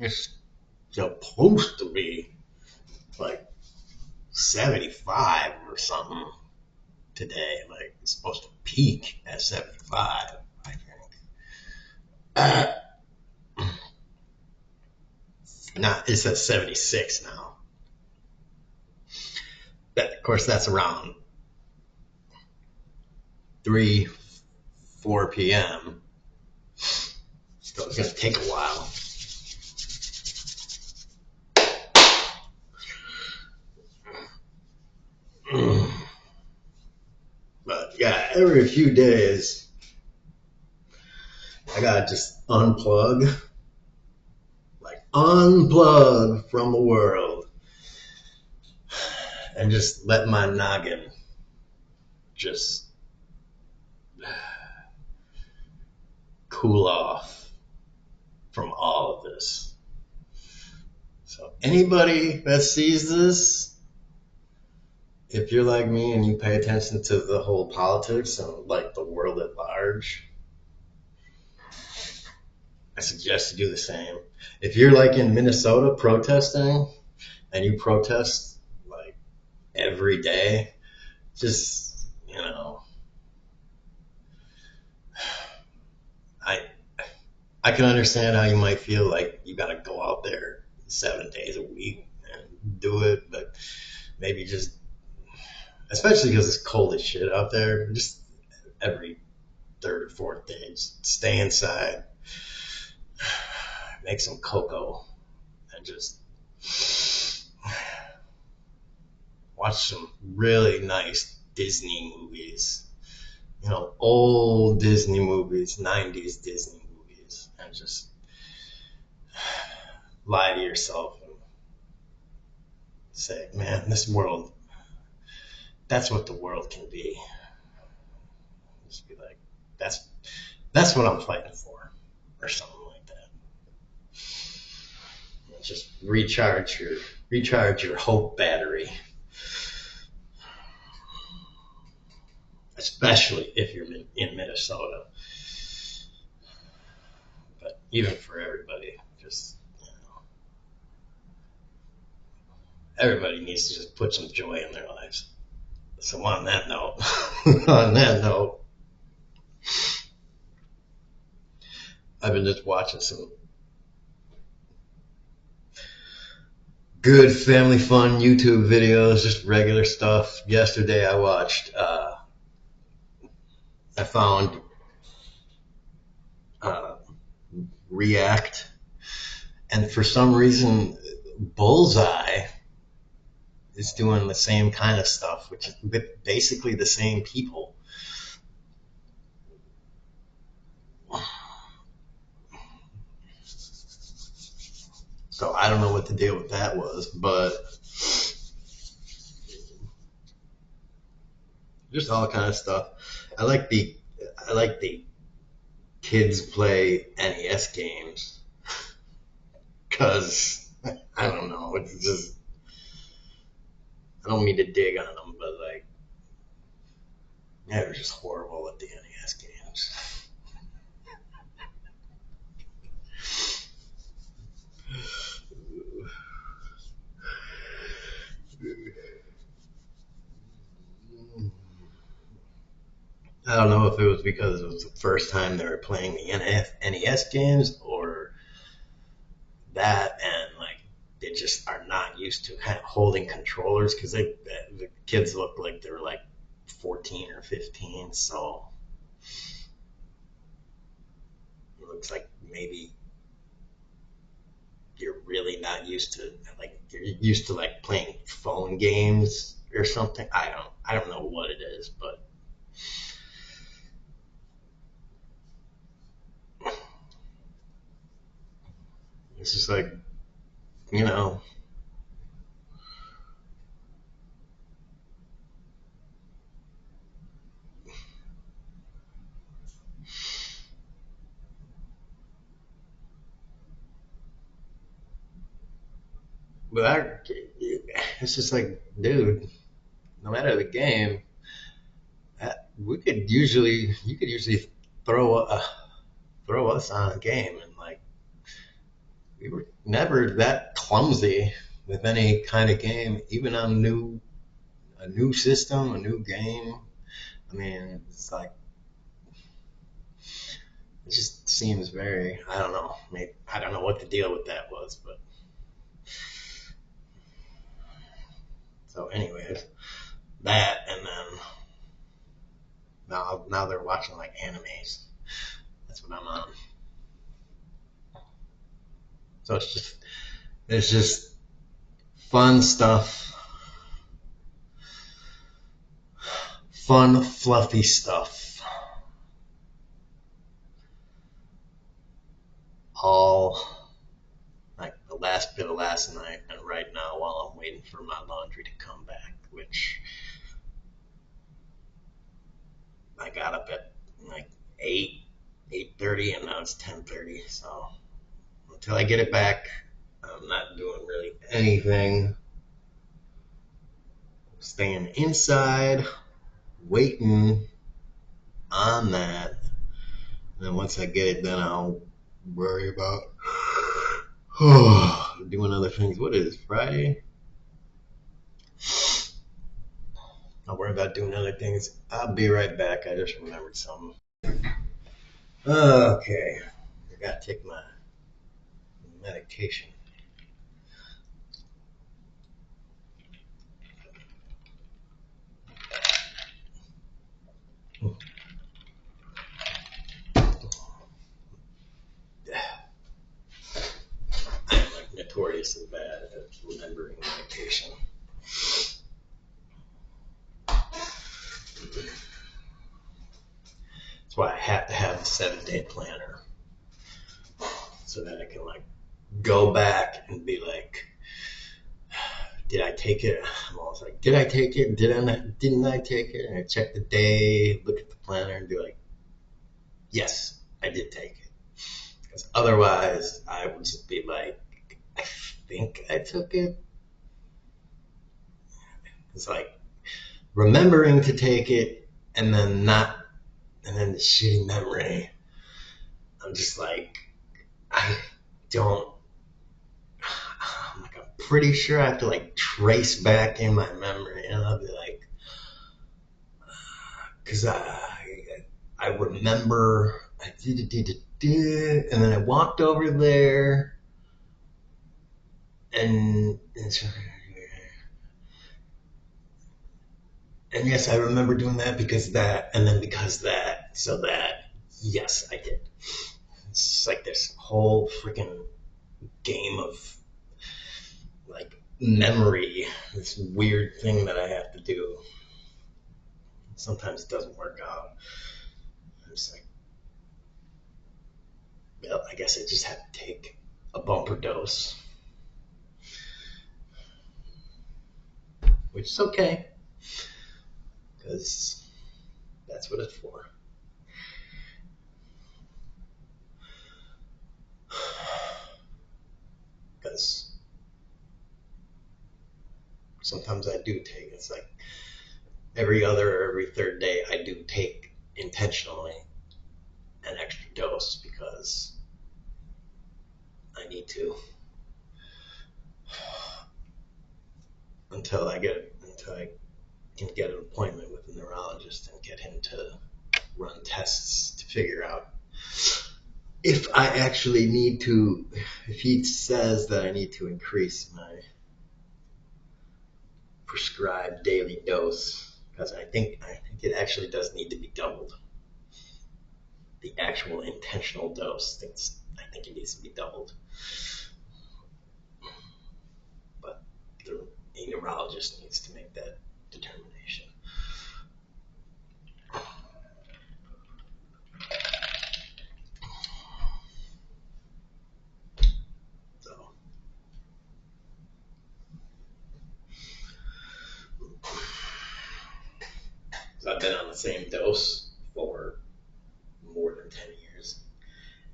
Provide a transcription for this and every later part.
It's supposed to be like 75 or something today. Like it's supposed to peak at 75, I think. Uh, it's at 76 now. But of course, that's around 3, 4 p.m. So it's going to take a while. But yeah, every few days, I got to just unplug from the world and just let my noggin just cool off from all of this. So anybody that sees this, if you're like me and you pay attention to the whole politics and like the world at large, I suggest you do the same. If you're like in Minnesota protesting and you protest like every day, just, I I can understand how you might feel like you got to go out there 7 days a week and do it, but maybe just, especially because it's cold as shit out there, just every third or fourth day, just stay inside, make some cocoa, and just watch some really nice Disney movies. Old Disney movies, 90s Disney movies, and just lie to yourself and say, man, this world, that's what the world can be. Just be like, that's what I'm fighting for, or something like that. And just recharge your hope battery, especially if you're in Minnesota. But even for everybody, just everybody needs to just put some joy in their lives. So on that note, I've been just watching some good family fun YouTube videos, just regular stuff. Yesterday I found uh, React, and for some reason, Bullseye is doing the same kind of stuff, which is basically the same people. So I don't know what the deal with that was, but just all kind of stuff. I like the kids play NES games because I don't know. It's just, I don't mean to dig on them, but like, yeah, they're just horrible at the NES games. I don't know if it was because it was the first time they were playing the NES games or that, and like they just are not used to kind of holding controllers because the kids look like they were like 14 or 15, so it looks like maybe you're really not used to, like you're used to like playing phone games or something. I don't know what it is, but it's just like, you know, but it's just like, dude, no matter the game, you could usually throw throw us on a game and like we were never that clumsy with any kind of game, even on a new system, a new game. I mean, it's like it just seems very, I don't know, maybe, I don't know what the deal with that was, but so anyways, that and then now they're watching like animes. That's what I'm on. So it's just fun stuff, fun fluffy stuff, all like the last bit of last night and right now while I'm waiting for my laundry to come back, which I got up at like 8:30 and now it's 10:30. So until I get it back, I'm not doing really anything. Staying inside, waiting on that. And then once I get it done, I'll worry about doing other things. What is it, Friday? I'll worry about doing other things. I'll be right back. I just remembered something. Okay. I gotta take my medication. I'm like notoriously bad at remembering medication. That's why I have to have a 7-day planner so that I can like go back and be like, did I take it? I'm always like, did I take it? Didn't I take it? And I check the day, look at the planner, and be like, yes, I did take it. Because otherwise, I would just be like, I think I took it. It's like remembering to take it and then not, and then the shitty memory. I'm just like, I don't. I'm pretty sure I have to like trace back in my memory, and I'll be like, because I remember I did, and then I walked over there, and yes, I remember doing that because that, and then because that, so that, yes, I did. It's like this whole freaking game of like memory, this weird thing that I have to do. Sometimes it doesn't work out. I'm just like, well, I guess I just have to take a bumper dose, which is okay because that's what it's for. Because sometimes I do take, it's like every other or every third day, I do take intentionally an extra dose because I need to until I can get an appointment with a neurologist and get him to run tests to figure out if I actually need to, if he says that I need to increase my prescribed daily dose, because I think it actually does need to be doubled. The actual intentional dose, I think it needs to be doubled. But a neurologist needs to make that determination. So, so I've been on the same dose for more than 10 years,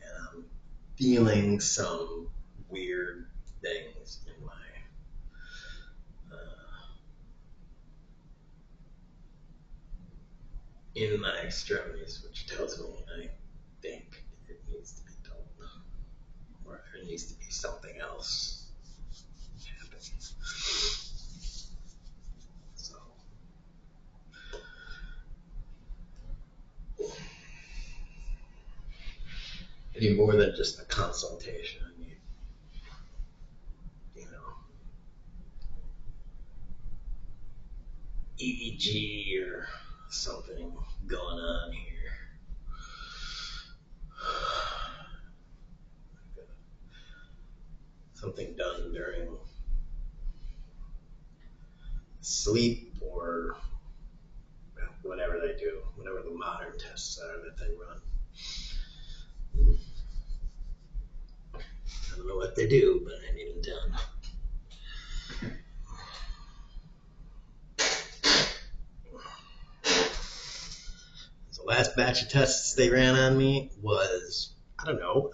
and I'm feeling some weird things in my extremities, which tells me I think it needs to be doubled, or needs to be something else happening. So, I need more than just a consultation. I need, EEG or something going on here. Something done during sleep or whatever they do, whatever the modern tests are that they run. I don't know what they do, but I need them done. The last batch of tests they ran on me was, I don't know,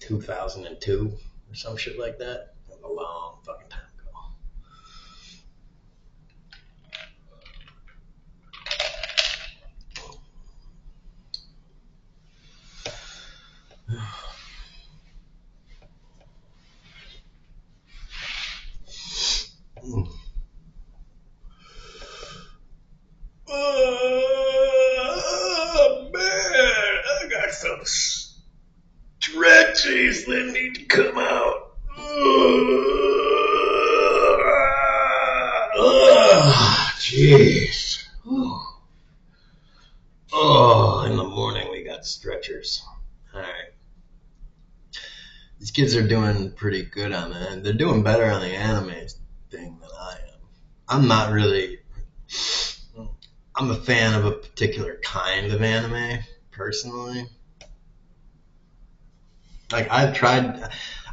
2002 or some shit like that. That was a long fucking time ago. Oh man, I got some stretches that need to come out. Jeez. Oh, in the morning we got stretchers. All right. These kids are doing pretty good on that. They're doing better on the anime thing than I am. I'm not really. I'm a fan of a particular kind of anime, personally. Like I've tried.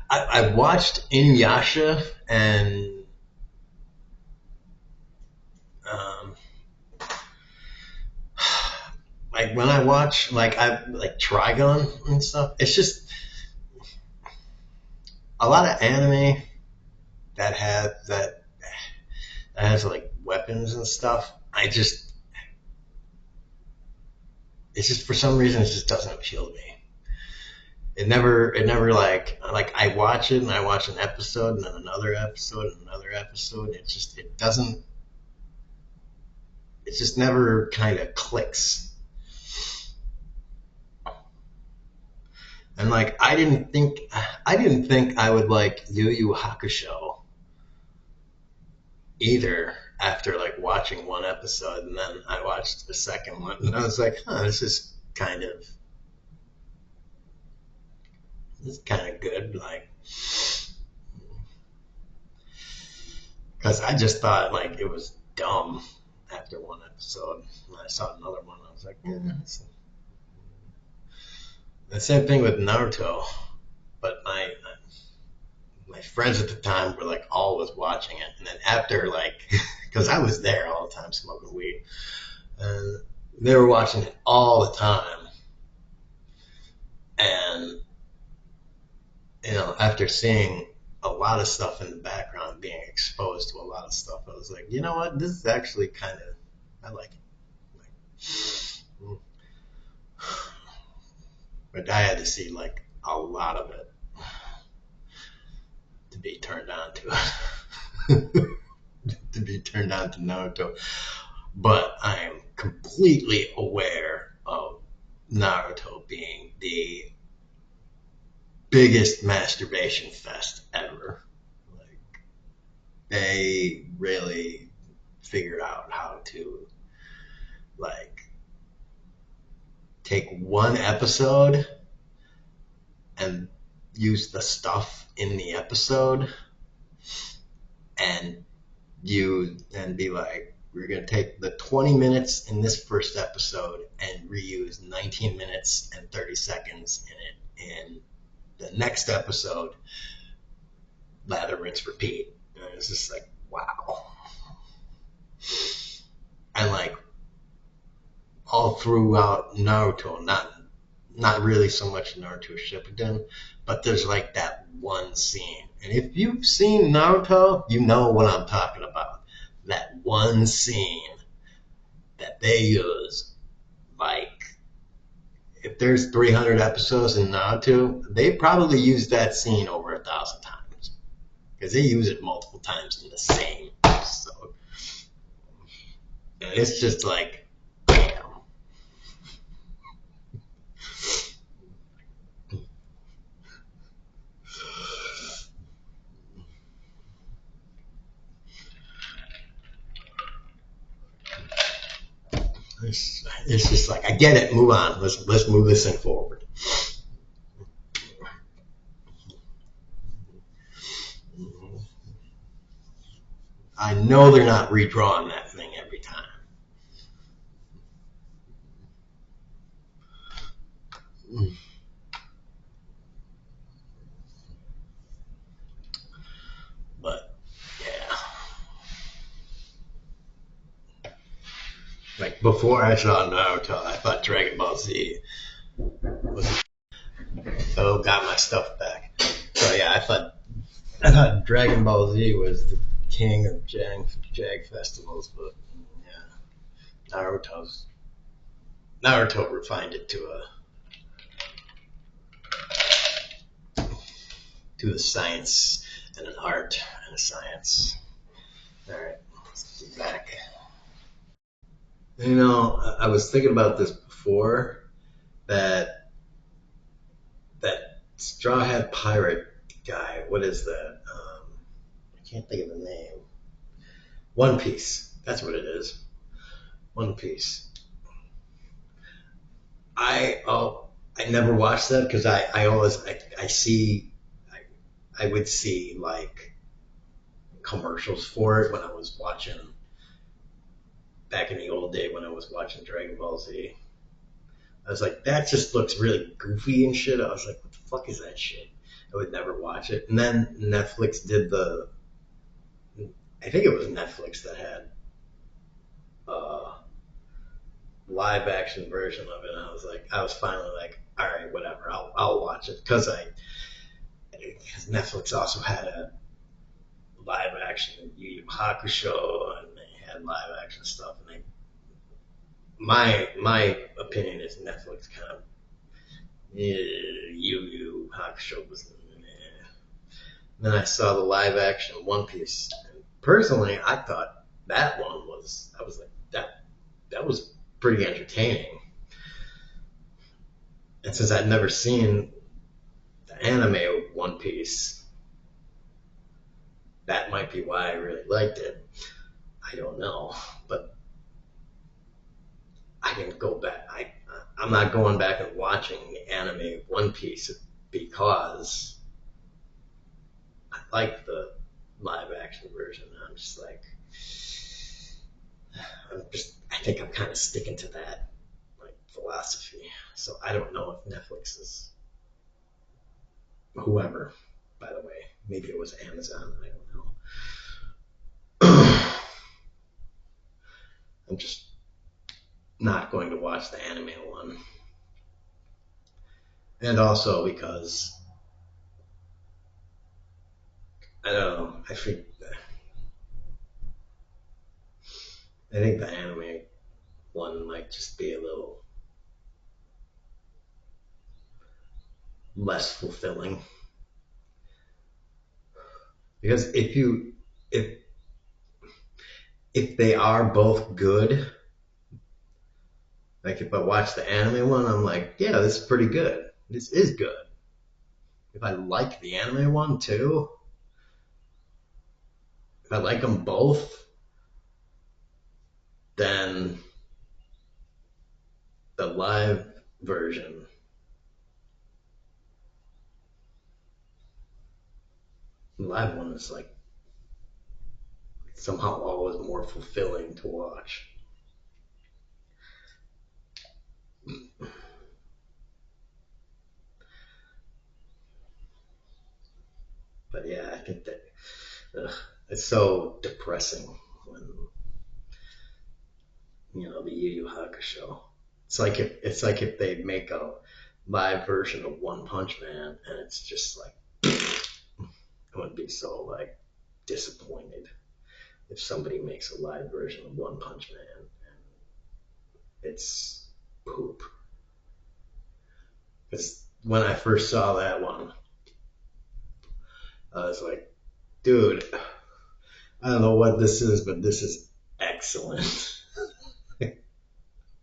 I've watched Inuyasha and like when I watch I like Trigun and stuff. It's just a lot of anime that has like weapons and stuff. It's just for some reason it just doesn't appeal to me. It never like I watch it and I watch an episode and then another episode and another episode. It just never kind of clicks. And like I didn't think I would like Yu Yu Hakusho either after like watching one episode, and then I watched the second one and I was like, this is kind of good, like, because I just thought like it was dumb after one episode. When I saw another one, I was like, the same thing with Naruto, but my friends at the time were like always watching it, and then after like, because I was there all the time smoking weed, and they were watching it all the time, and after seeing a lot of stuff in the background, being exposed to a lot of stuff, I was like, you know what, this is actually kind of, I like it. But I had to see like a lot of it to be turned on to it. To be turned on to Naruto. But I am completely aware of Naruto being the biggest masturbation fest ever. Like, they really figured out how to like take one episode and use the stuff in the episode and be like, we're going to take the 20 minutes in this first episode and reuse 19 minutes and 30 seconds in it in the next episode. Lather, rinse, repeat. And it's just like, wow. And like all throughout Naruto, not really so much Naruto Shippuden, but there's like that one scene. And if you've seen Naruto, you know what I'm talking about. That one scene that they use, like, if there's 300 episodes in Naruto, they probably used that scene over 1,000 times because they use it multiple times in the same episode. And it's just like, damn. It's just like, I get it. Move on. Let's move this thing forward. I know they're not redrawing that thing every time. But yeah, like before I saw Naruto, I thought Dragon Ball Z was got my stuff back. So yeah, I thought Dragon Ball Z was the king of Jag festivals, but yeah, Naruto refined it to a science and an art and a science. All right, let's get back. You know, I was thinking about this before that Straw Hat Pirate guy. What is that? I can't think of the name. One Piece. That's what it is. One Piece. I never watched that because I see I would see like commercials for it when I was watching back in the old day when I was watching Dragon Ball Z. I was like, that just looks really goofy and shit. I was like, what the fuck is that shit? I would never watch it. And then Netflix did I think it was Netflix that had a live action version of it. And I was finally like, all right, whatever, I'll watch it because Netflix also had a live action Yu Yu Hakusho and they had live action stuff. And my opinion is Netflix kind of Yu Yu Hakusho was. Then I saw the live action One Piece. And personally, I thought that one was. I was like that was pretty entertaining. And since I'd never seen the anime of One Piece, that might be why I really liked it. I don't know, but I didn't go back. I'm not going back and watching the anime of One Piece because I like the live action version. I think I'm kind of sticking to that like philosophy. So I don't know if Netflix is whoever. By the way, maybe it was Amazon. I don't know. I'm just not going to watch the anime one, and also because I don't know. I think the anime one might just be a little less fulfilling because if if they are both good, like if I watch the anime one, I'm like, yeah, this is pretty good. This is good. If I like the anime one too, if I like them both, then the version, the live one is like somehow always more fulfilling to watch. But yeah, I think that it's so depressing when the Yu Yu Hakusho. It's like if they make a live version of One Punch Man, and it's just like I would be so like disappointed if somebody makes a live version of One Punch Man and it's poop. Because when I first saw that one, I was like, dude, I don't know what this is, but this is excellent.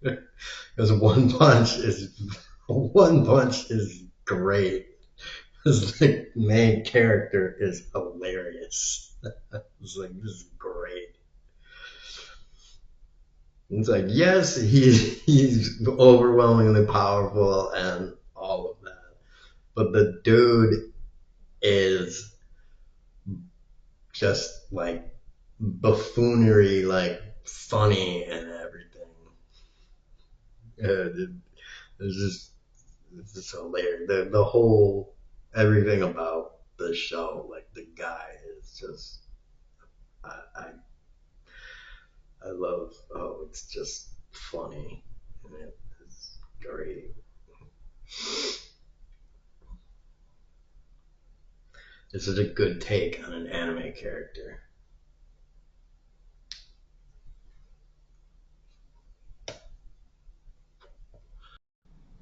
Because One Punch is great. The main character is hilarious. It's like, this is great. It's like, yes, he's overwhelmingly powerful and all of that, but the dude is just like buffoonery, like funny and everything. It, it's just it's just hilarious. The whole everything about the show, like the guy is just I I, I love. Oh, it's just funny and it's great. This is a good take on an anime character.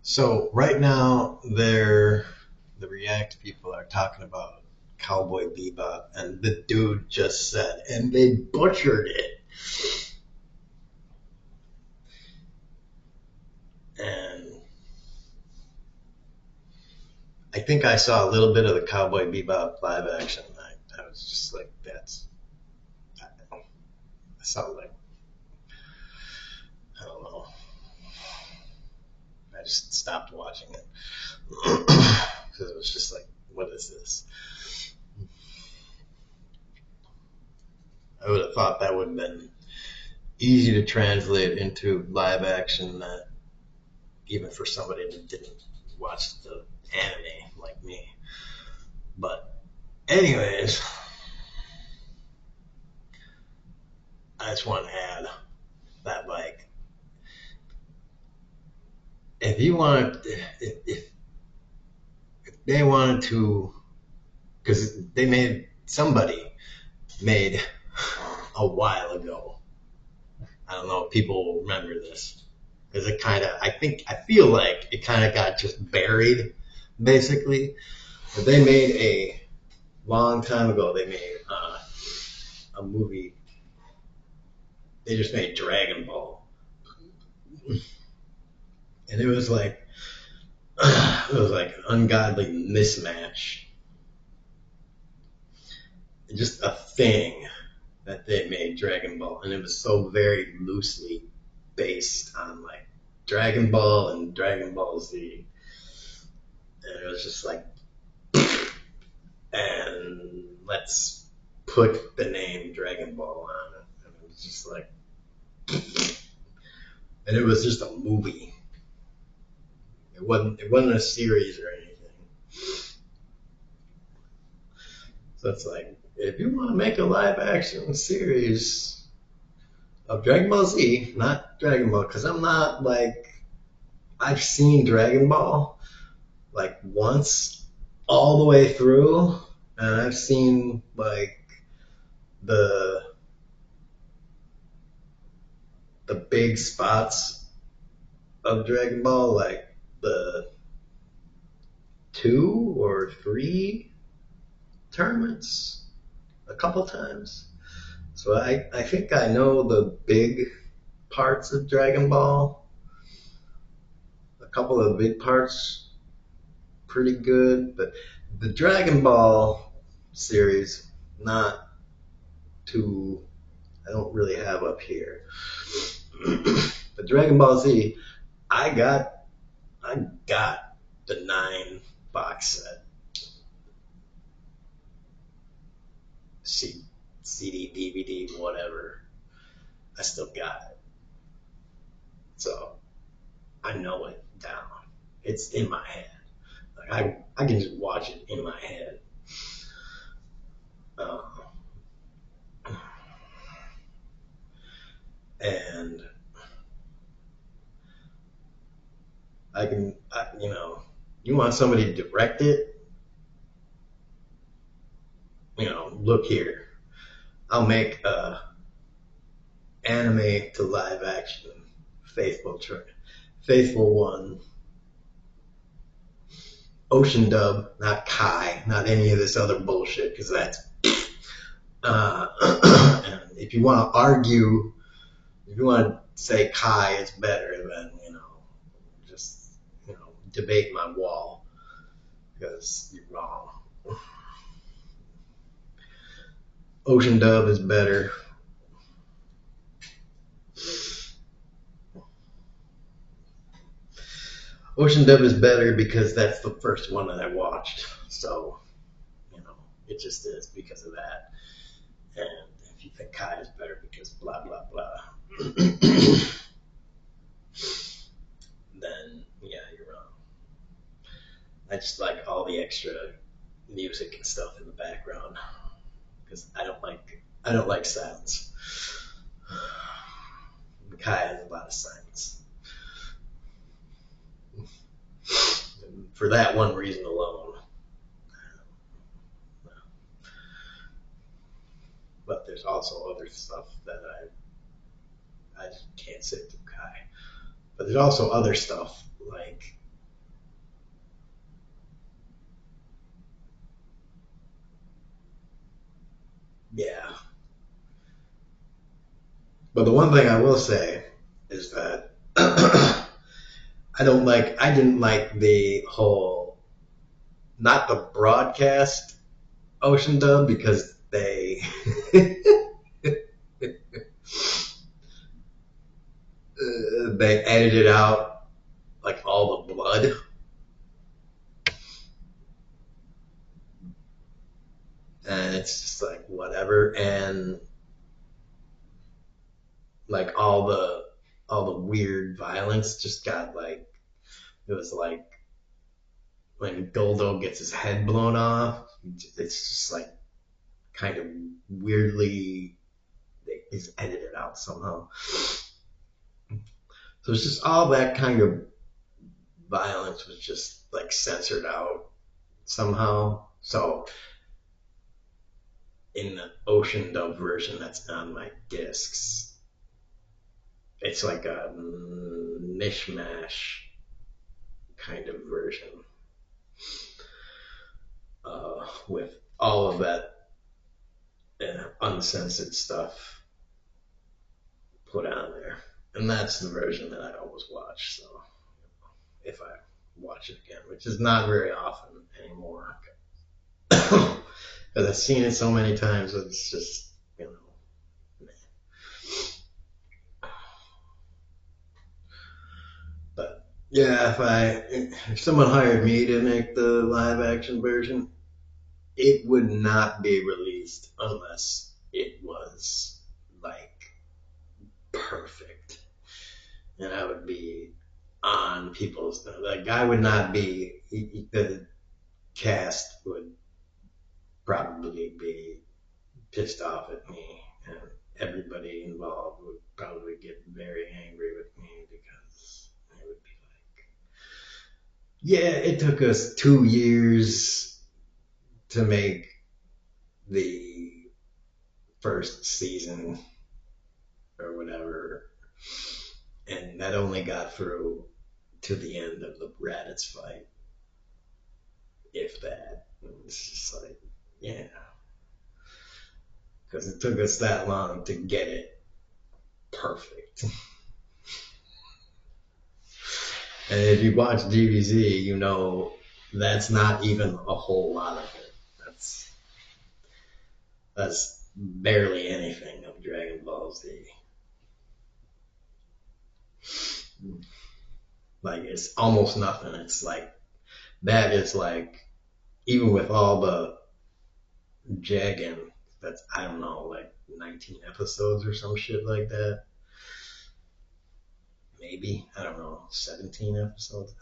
So right now, the React people are talking about Cowboy Bebop, and the dude just said, and they butchered it. And I think I saw a little bit of the Cowboy Bebop live action. I was just like, I saw like, I don't know. I just stopped watching it because it was just like, what is this? I would have thought that would have been easy to translate into live action, that even for somebody that didn't watch the anime like me. But anyways, I just want to add that like if you want if they wanted to, because they made somebody made a while ago. I don't know if people will remember this because it kind of I feel like it kind of got just buried basically. But they made a long time ago. They made a movie. They just made Dragon Ball, and it was like it was like an ungodly mismatch, just a thing that they made Dragon Ball, and it was so very loosely based on like Dragon Ball and Dragon Ball Z, and it was just like, and let's put the name Dragon Ball on it, and it was just like, and it was just a movie. It wasn't a series or anything. So it's like, if you want to make a live action series of Dragon Ball Z, not Dragon Ball, because I'm not like, I've seen Dragon Ball like once all the way through, and I've seen like the the big spots of Dragon Ball, like the 2 or 3 tournaments a couple times. So I think I know the big parts of Dragon Ball, a couple of the big parts pretty good, but the Dragon Ball series, not too, I don't really have up here. But Dragon Ball Z, I got I got the 9 box set, CD, DVD, whatever. I still got it, so I know it down. It's in my head. Like I can just watch it in my head. Um, and you want somebody to direct it, look here. I'll make a anime to live action faithful one Ocean dub, not Kai, not any of this other bullshit, because that's. And if you want to argue, if you want to say Kai is better, then just debate my wall, because you're wrong. Ocean dub is better. Ocean dub is better because that's the first one that I watched. So, it just is because of that. And if you think Kai is better because blah, blah, blah, then yeah, you're wrong. I just like all the extra music and stuff in the background because I don't like silence. Kai has a lot of silence. And for that one reason alone. But there's also other stuff that I just can't sit through Kai. But there's also other stuff like yeah. But the one thing I will say is that I didn't like the whole, not the broadcast Ocean dub because they edited out like all the blood, and it's just like whatever, and like all the weird violence just got like, it was like when Goldo gets his head blown off, it's just like kind of weirdly, it's edited out somehow. So it's just all that kind of violence was just like censored out somehow. So in the Ocean dub version that's on my discs, it's like a mishmash kind of version with all of that uncensored stuff put on there. And that's the version that I always watch. So if I watch it again, which is not very often anymore, because I've seen it so many times, it's just, But yeah, if someone hired me to make the live action version, it would not be released unless it was like perfect, and I would be on people's. Like I would not be. The cast would probably be pissed off at me, and everybody involved would probably get very angry with me because I would be like, yeah, it took us 2 years to make the first season or whatever, and that only got through to the end of the Raditz fight, if that. It's just like, yeah, because it took us that long to get it perfect. And if you watch DBZ, you know that's not even a whole lot of it. That's barely anything of Dragon Ball Z. Like it's almost nothing. It's like that is like, even with all the jagging, that's, I don't know, like 19 episodes or some shit like that. Maybe, I don't know, 17 episodes.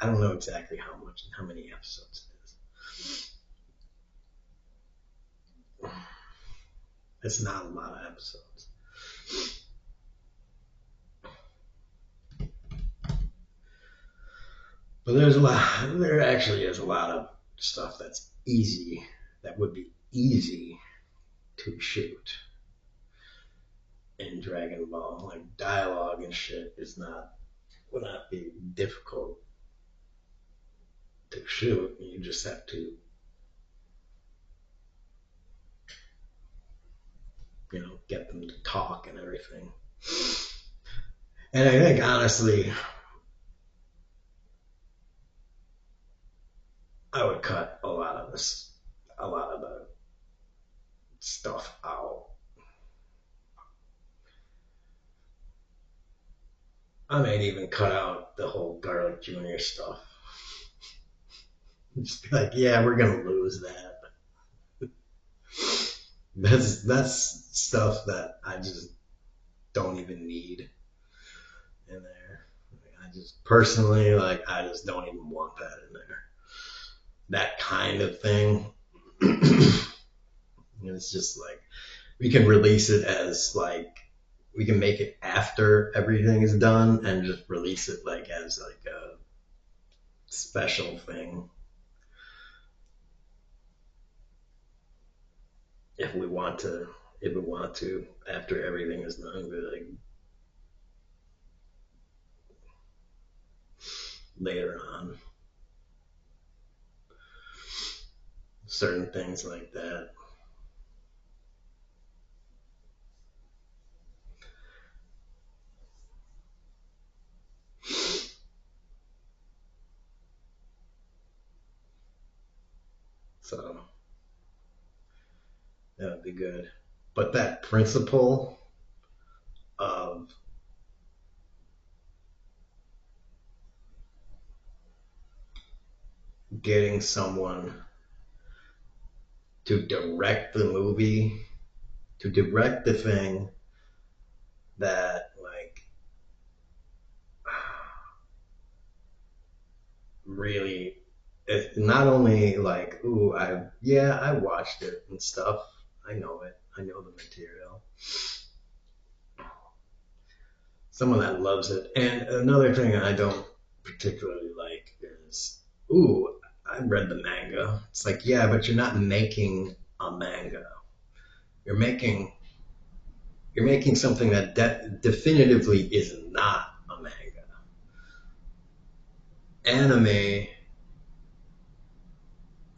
I don't know exactly how many episodes it is. It's not a lot of episodes. But there actually is a lot of stuff that's easy, that would be easy to shoot in Dragon Ball. Like dialogue and shit would not be difficult to shoot. You just have to, get them to talk and everything. And I think honestly, I would cut a lot of the stuff out. I might even cut out the whole Garlic Jr. stuff. Just be like, yeah, we're gonna lose that. That's stuff that I just don't even need in there. I just personally I just don't even want that in there. That kind of thing. It's just like we can release it as we can make it after everything is done and just release it as a special thing if we want to after everything is done, but later on, certain things like that. So that would be good. But that principle of getting someone to direct the movie, to direct the thing that really, it's not only ooh, I watched it and stuff. I know it. I know the material. Someone that loves it. And another thing I don't particularly like is, ooh, I read the manga. It's like, yeah, but you're not making a manga. You're making something that definitively is not a manga. Anime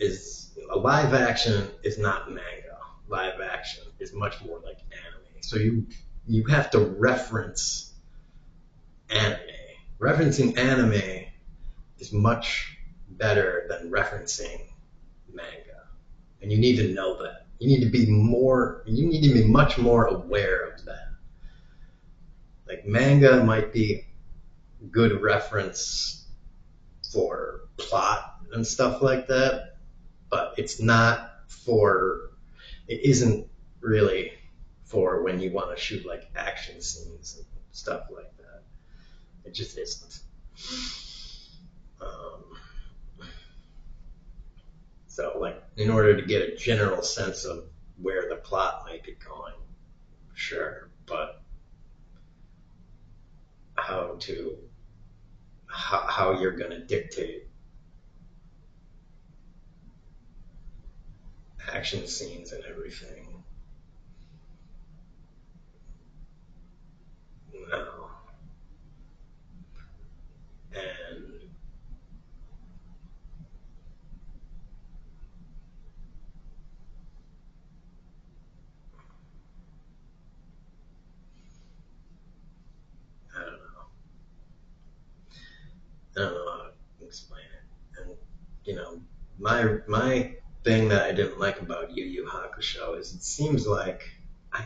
is a live action is not manga. Live action is much more like anime. So you have to reference anime. Referencing anime is much better than referencing manga. And you need to know that. You need to be much more aware of that. Like manga might be good reference for plot and stuff like that, but it isn't really for when you want to shoot action scenes and stuff like that. It just isn't. Um, so in order to get a general sense of where the plot might be going, sure, but how to how you're going to dictate action scenes and everything. No. And I don't know. I don't know how to explain it. And my thing that I didn't like about Yu Yu Hakusho is it seems like I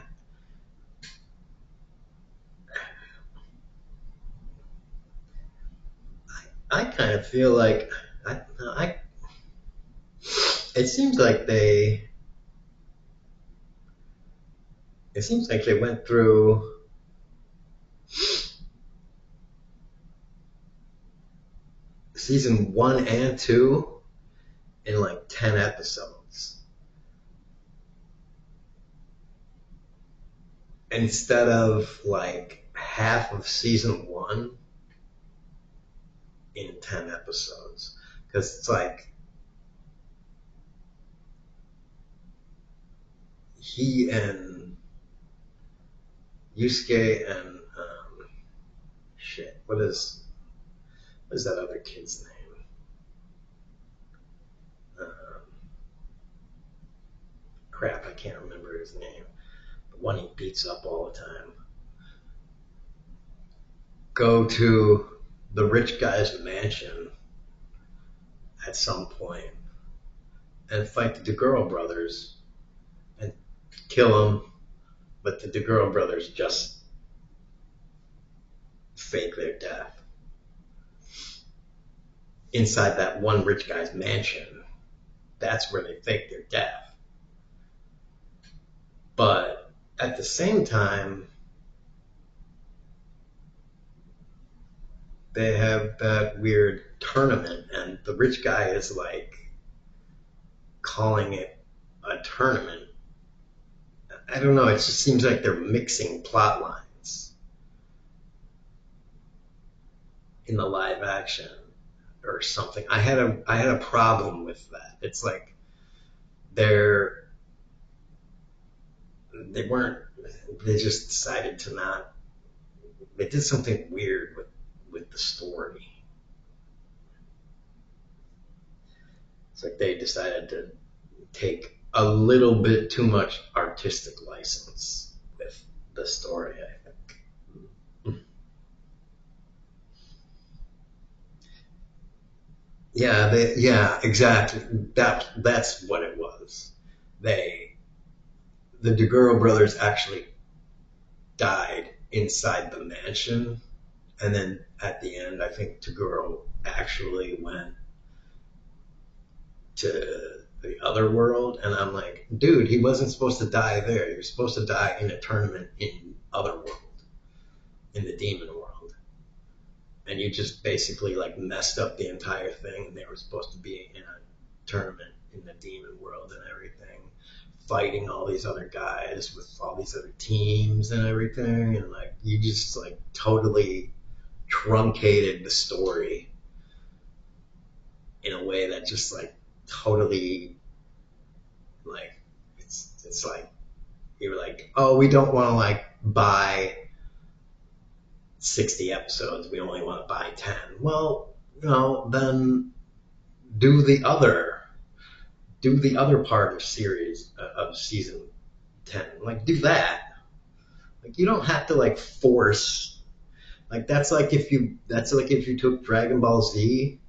I kind of feel like I it seems like they went through season 1 and 2 in 10 episodes instead of half of season 1 in 10 episodes, because it's he and Yusuke and shit, what is that other kid's name? crap, I can't remember his name. The one he beats up all the time. Go to the rich guy's mansion at some point and fight the DeGurl brothers and kill them, but the DeGurl brothers just fake their death inside that one rich guy's mansion. That's where they fake their death. But at the same time, they have that weird tournament, and the rich guy is like calling it a tournament. I don't know. It just seems like they're mixing plot lines in the live action or something. I had a problem with that. It's like they're they weren't they just decided to not. They did something weird with the story. It's like they decided to take a little bit too much artistic license with the story, I think. Yeah, exactly. That's what it was. They the DeGurl brothers actually died inside the mansion, and then at the end, I think DeGurl actually went to the other world, and I'm like, dude, he wasn't supposed to die there. He was supposed to die in a tournament in other world, in the demon world, and you just basically like messed up the entire thing. And they were supposed to be in a tournament in the demon world and everything, fighting all these other guys with all these other teams and everything, and like you just like totally truncated the story in a way that just like totally like it's like you were like, oh, we don't want to like buy 60 episodes, we only want to buy 10. Well, then do the other part of series of season 10. Like do that. Like you don't have to like force. Like that's like if you took Dragon Ball Z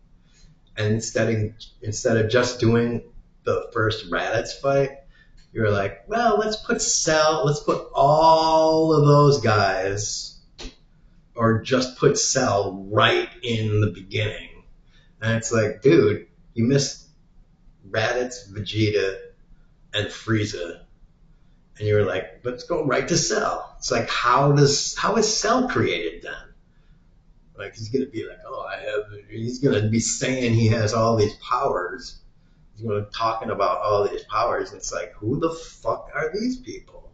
and instead of just doing the first Raditz fight, you're like, well, let's put all of those guys, or just put Cell right in the beginning. And it's like, dude, you missed Raditz, Vegeta, and Frieza. And you were like, let's go right to Cell. It's like, how is Cell created then? Like, he's going to be like, he's going to be saying he has all these powers. He's going to be talking about all these powers. And it's like, who the fuck are these people?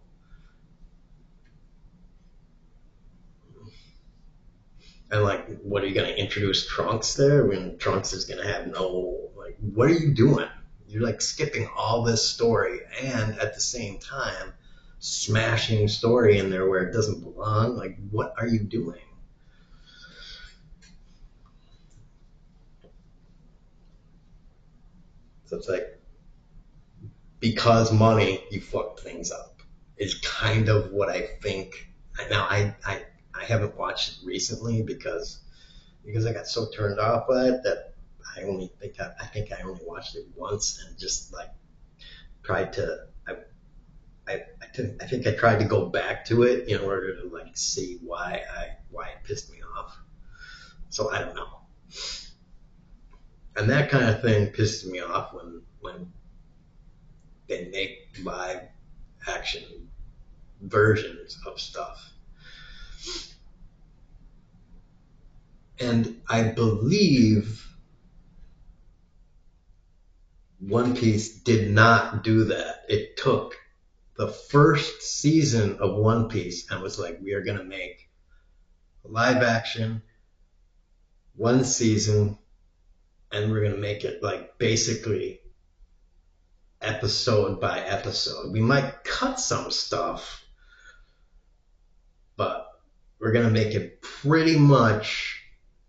And like, what are you going to introduce Trunks there when Trunks is going to have like, what are you doing? You're like skipping all this story and at the same time smashing story in there where it doesn't belong. Like, what are you doing? So it's like, because money, you fucked things up. Is kind of what I think. Now, I haven't watched it recently because I got so turned off by it that I think I only watched it once and just like tried to I think I tried to go back to it in order to like see why it pissed me off. So I don't know. And that kind of thing pisses me off when they make live action versions of stuff. And I believe One Piece did not do that. It took the first season of One Piece and was like, we are going to make live action one season, and we're going to make it like basically episode by episode. We might cut some stuff, but we're going to make it pretty much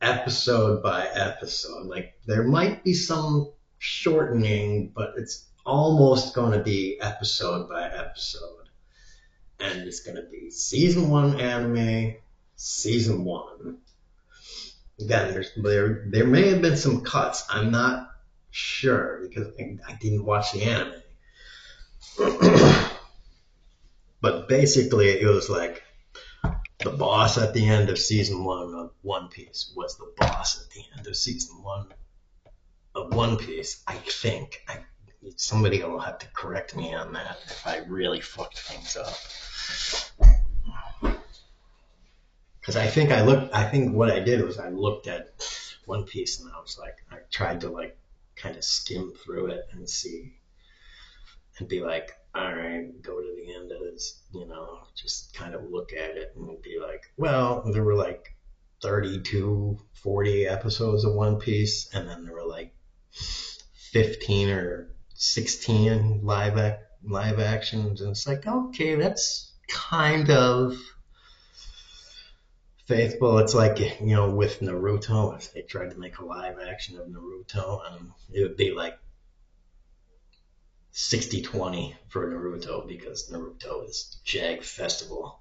episode by episode. Like there might be some shortening, but it's almost going to be episode by episode. And it's going to be season one anime, season one. Again, there may have been some cuts. I'm not sure because I didn't watch the anime. But basically, it was like the boss at the end of season one of One Piece was the boss at the end of season one of One Piece. I think. Somebody will have to correct me on that if I really fucked things up. Because I think what I did was I looked at One Piece and I tried to like kind of skim through it and see and be like, all right, go to the end of this, just kind of look at it and be like, well, there were like 32, 40 episodes of One Piece, and then there were like 15 or 16 live actions, and it's like, okay, that's kind of faithful. It's like, with Naruto, if they tried to make a live action of Naruto, it would be like 60-20 for Naruto because Naruto is Jag Festival.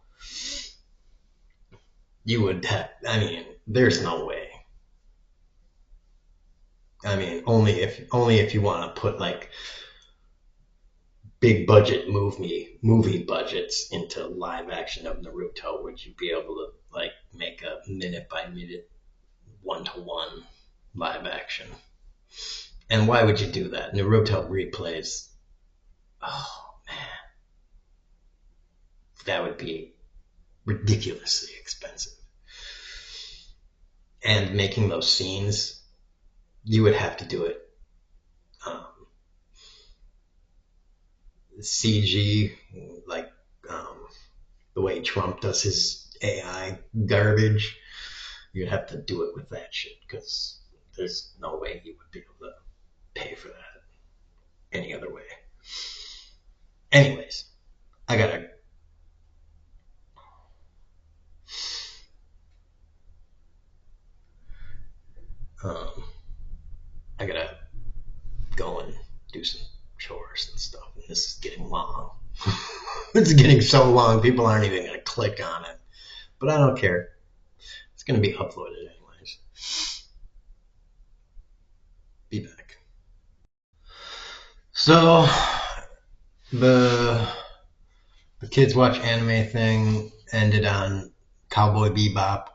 You would have, there's no way. Only if you want to put like big budget movie budgets into live action of Naruto would you be able to like make a minute by minute 1-to-1 live action. And why would you do that? Naruto replays. Oh man, that would be ridiculously expensive. And making those scenes, you would have to do it CG, like the way Trump does his AI garbage. You'd have to do it with that shit because there's no way you would be able to pay for that any other way. Anyways, I gotta I gotta go and do some chores and stuff. And this is getting long. It's getting so long, people aren't even gonna click on it. But I don't care. It's gonna be uploaded anyways. Be back. So the kids watch anime thing ended on Cowboy Bebop,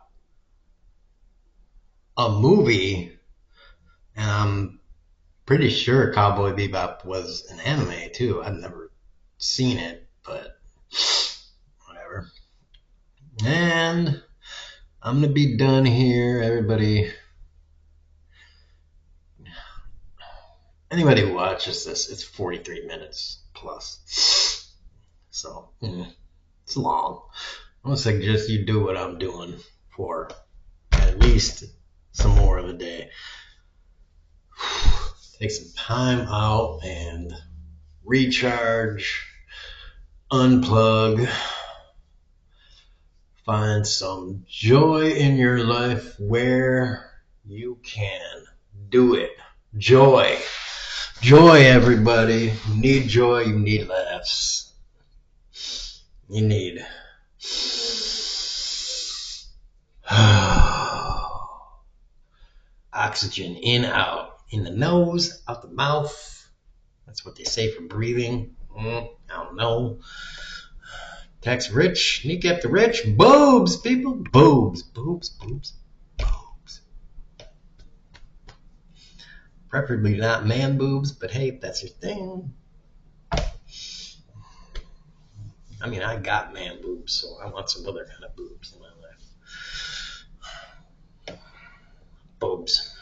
a movie, and I'm pretty sure Cowboy Bebop was an anime too. I've never seen it, but whatever. And I'm gonna be done here. Anybody who watches this, it's 43 minutes plus. So it's long. I'm gonna suggest you do what I'm doing for at least some more of the day. Take some time out and recharge, unplug, find some joy in your life where you can do it. Joy. Joy, everybody. You need joy, you need laughs. You need oxygen in, out. In the nose, out the mouth. That's what they say for breathing. I don't know. Tax rich, kneecap the rich. Boobs, people. Boobs, boobs, boobs, boobs. Preferably not man boobs, but hey, if that's your thing. I got man boobs, so I want some other kind of boobs in my life. Boobs.